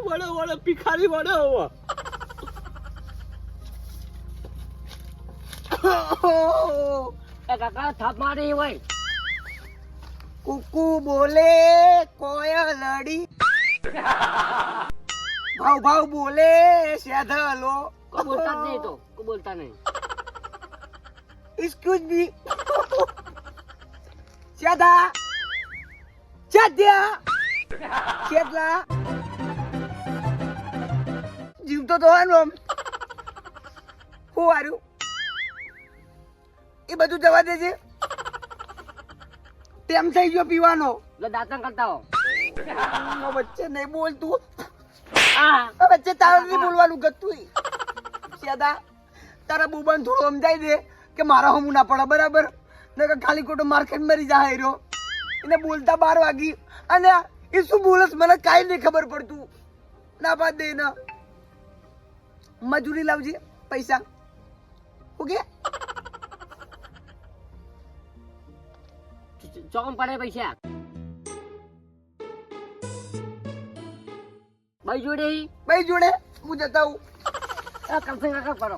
વડો વડો ભિખારી વડો હવે કાકા થાપ મારી હોય કુકુ બોલે કોયલડી ભાવ ભાવ બોલે સેધલો કોઈ બોલતા જ નહીં તો કોઈ બોલતા નહીં એક્સક્યુઝ મી સેધા સેધ્યા સેધલા જીવતો તો હોય ને હું હાર્યું એ બધું જવા દેજે તેમ થઈ ગયો પીવાનો એટલે દાંતણ કરતા હો વચ્ચે નહીં બોલતું હા વચ્ચે તારે નહીં બોલવાનું ગતું સેદા તારા બુબાને થોડું સમજાઈ દે કે મારા હમું ના પડે બરાબર ને ખાલી ખોટો માર્કેટ મરી જાય રહ્યો એને બોલતા 12 વાગી અને એ શું બોલસ મને કાંઈ નહીં ખબર પડતું ના બાદ દે ના મજૂરી લાવજે પૈસા ઓકે ચોકમ પડે પૈસા ભાઈ જોડે ભાઈ જોડે હું જતા હું કરશે કાકા કરો